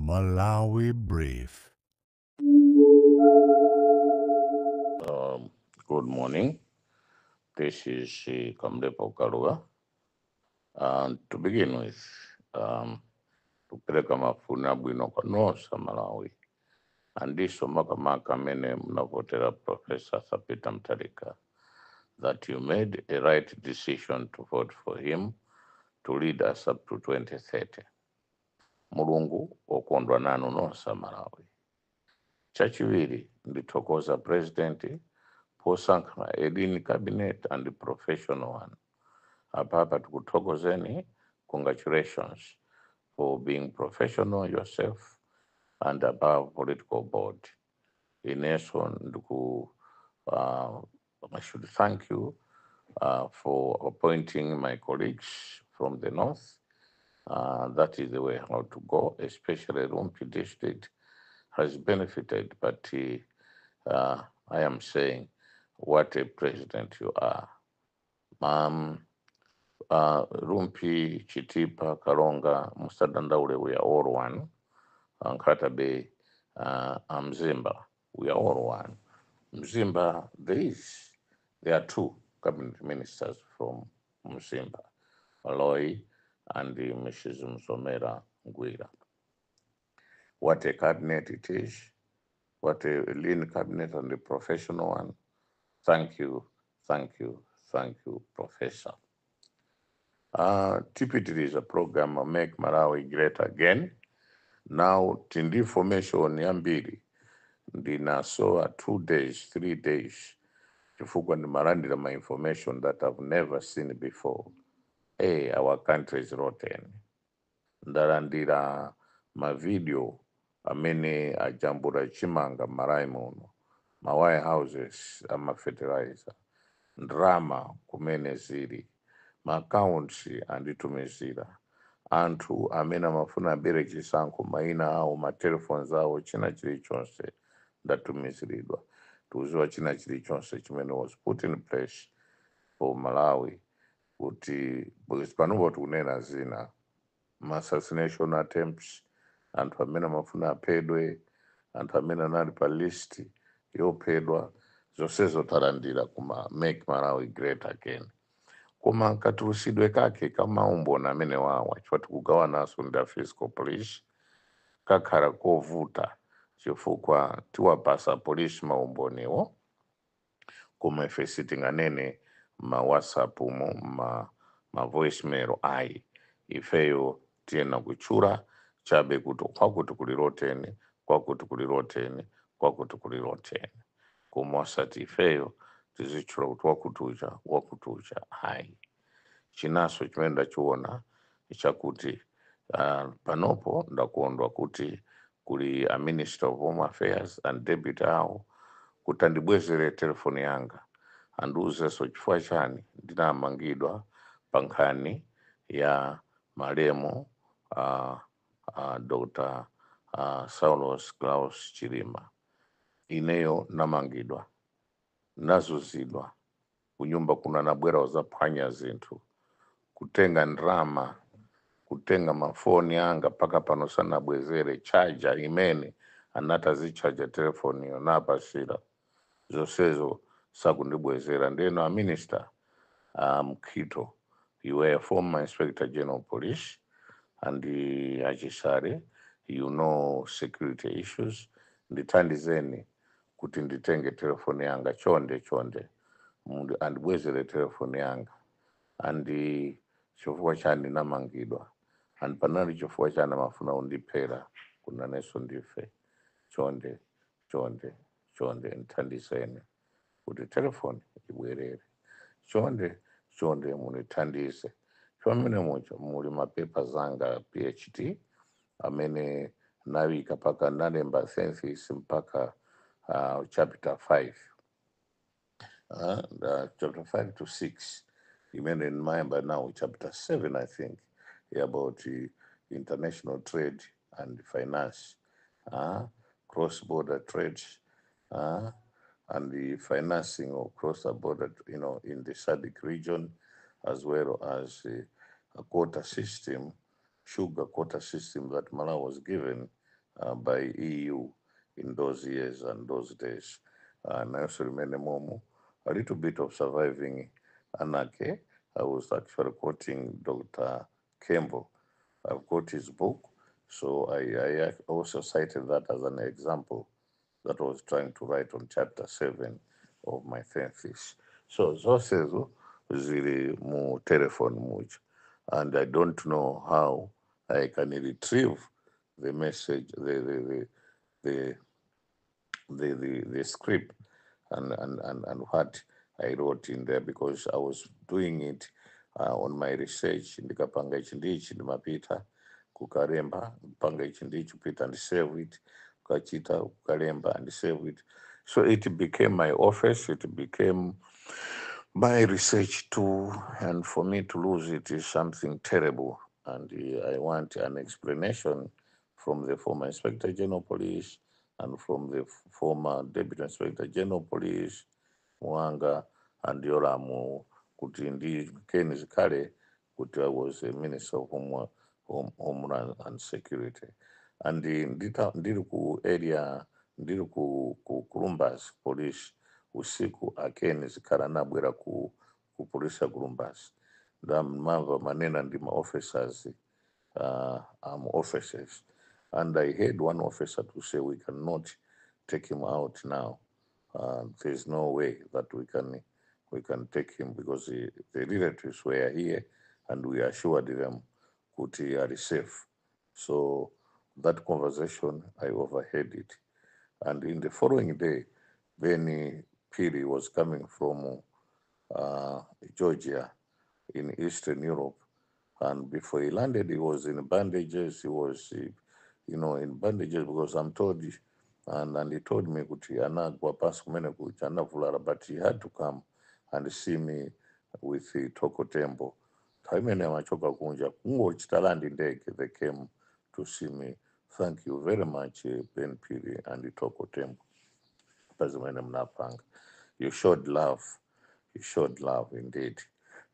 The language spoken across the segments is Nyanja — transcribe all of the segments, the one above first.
Malawi Brief. Good morning. This is Kamlepo Karua. To begin with, tupeleka mafuna bwino kwanosa Malawi. Andiso makamaka mene mnavotera Professor Sapita Mtarika that you made a right decision to vote for him to lead us up to 2030. Mulungu okondwa nanu nosa Malawi. Chachiviri nditokoza presidenti posankha elini cabinet and professional one. Apapa tukuthokozeni, congratulations for being professional yourself and above political board. Ineso I should thank you for appointing my colleagues from the north. That is the way how to go, especially Rumpi district has benefited, but I am saying what a president you are. Rumpi, Chitipa, Karonga, Mustadandaure, we are all one. Nkata Bay, Mzimba, we are all one. Mzimba, there are two cabinet ministers from Mzimba, Aloy and Mrs. Msomera Ngwira. What a cabinet it is, what a lean cabinet and a professional one. Thank you, Professor. TPT is a program of Make Malawi Great Again. Now, tindi information yambiri ndinasoa 2 days, 3 days chifukwa ndimalandira my information that I've never seen before. Hey, our country is rotten. Ndalandira ma video amene ajambura chimanga Malawi muno, ma warehouses ama fertilizer, ndrama kumene zili, ma accounts anditumizira, anthu amene amafuna abere chisankho maina awo, ma telephones awo, china chilichonse ndatumiziridwa. Tuziwa china chilichonse chimene was put in place for Malawi kuti panopo tikunena zina ma assassination attempts, anthu amene amafuna aphedwe, anthu amene anali pa list yophedwa, zonsezo talandira kuma Make Malawi Great Again. Koma katulusidwe kake kamaumboni amene wawa chifukwa tikugawananso ndi fiscal police kakhala kovuta chifukwa tiwapasa police maumboniwo koma ife sitinganene ma WhatsApp umo ma voicemail ayi, ifeyo tiyena kuchura chabe kuti kwakuti kuliroteni, kwakuti kuliroteni, kwakuti kuliroteni. Koma wasati ifeyo tizichura kuti wakutucha hayi. Chinaso chimene ndachiona chakuti panopo ndakondwa kuti kuli a Minister of Home Affairs and Deputy awo kuti andibwezere telefoni yanga andiuzeso chifukwa chani ndinamangidwa pa nkhani ya malemu Dr. Saulos Klaus Chilima. Ineyo namangidwa, nazuzidwa, kunyumba kuna nabwera wazaphwanya zinthu, kutenga ndrama, kutenga mafoni yanga paka pano sana bwezere charger imene anatazichaja telefoni yo napasira zonsezo sakundibwezera. Ndeno a minister Mkhito, you were a former Inspector General Police and achisare, you know security issues. Ndithandizeni kuti nditenge telefoni yanga chonde andibwezere telefoni yanga andi chifukwa chani namangidwa and panali chifukwa chani mafuna undiphera kunaneso ndife. Chonde nthandizeni kuti telefoni ibwerere. Chonde munithandize. Chomene mucho muli mapepa zanga PhD amene nawika paka nalemba thesis mpaka chapter 5. Chapter 5 to 6. Imene in mind by now chapter 7, I think, about international trade and finance, cross-border trade, and the financing of cross-border, in the SADC region, as well as a quota system, sugar quota system that Malawi was given by EU in those years and those days. And I also remember a little bit of surviving anarchy. I was actually quoting Dr. Campbell. I've got his book, so I also cited that as an example that I was trying to write on chapter 7 of my thesis. So zose ezo zili mu telephone much, and I don't know how I can retrieve the message, the the script and what I wrote in there, because I was doing it on my research. Ndikapanga ichi ndichi ndimapita kukalemba, panga ichi ndichi kupita and save it, kukachita kukalemba and save it. So it became my office, it became my research too, and for me to lose it is something terrible. And I want an explanation from the former Inspector General Police and from the former Deputy Inspector General Police, Mwanga and Yoramu, kuti ndi Ken Zikale, kuti I was a Minister of Homeland and Security. And ndiri ku area, ndiri ku Columbus Police usiku Ken Zikale anabwera ku police ya Columbus. Ndamva manena ndi ma officers, officers. And I heard one officer to say, we cannot take him out now. There's no way that we can take him, because the relatives were here and we assured them that he are safe. So that conversation, I overheard it. And in the following day, Benny Piri was coming from Georgia in Eastern Europe. And before he landed, he was in bandages. He was, in bandages, because I'm told, and he told me kuti anagwa pasi kumene kuti anavulala, but he had to come and see me with the Toko Tembo. Taimene amachoka kunja kungochita landi ndege, they came to see me. Thank you very much, Ben Piri and the Toko Tembo. Pazimene mnapanga. You showed love. You showed love indeed.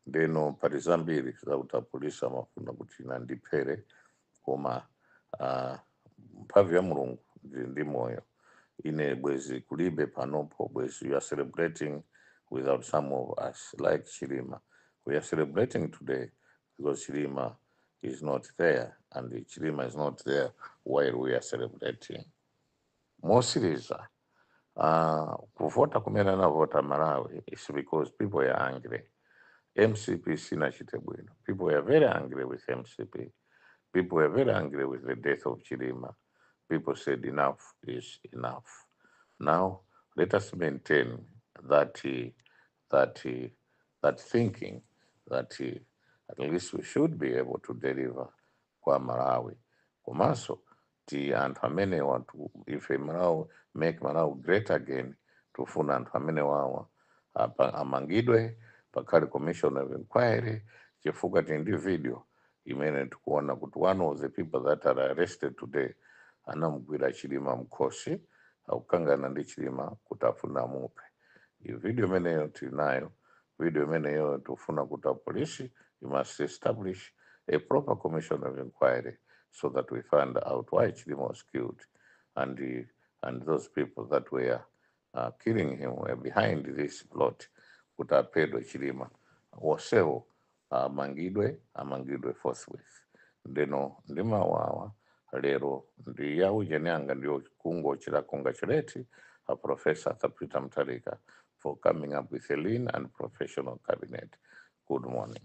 Ndeno pali zambiri zautapolisa mafuna kuti nandiphere koma mphamvu ya Mulungu ndi moyo. Ine bwezi kulibe panopo, bwezi you are celebrating without some of us, like Chilima. We are celebrating today because Chilima is not there, and Chilima is not there while we are celebrating. Mosiriza, kuvota kumene anavota Malawi is because people are angry. MCP sina chite bwino. People were very angry with MCP. People were very angry with the death of Chilima. People said enough is enough. Now let us maintain that that thinking that at least we should be able to deliver kwa Malawi. Komanso ti anthu amene wanthu ife Malawi make Malawi great again, tufuna anthu amene wawa amangidwe pakali commission of inquiry, chifukwa ndi video imene tikuona kuti one of the people that are arrested today anamugwira Chilima mkhosi, akukangana ndi Chilima kuti afuna amupe. Iyo video imeneyo tinayo, video imeneyo tufuna kuti polisi, you must establish a proper commission of inquiry so that we find out why Chilima was killed, and those people that were killing him were behind this plot. Kuti apedwe Chilima wosewo amangidwe forthwith. Ndeno ndimawawa lero ndi yauje nyanga ndio kungochira congratulate Professor Peter Mutharika for coming up with a lean and professional cabinet. Good morning.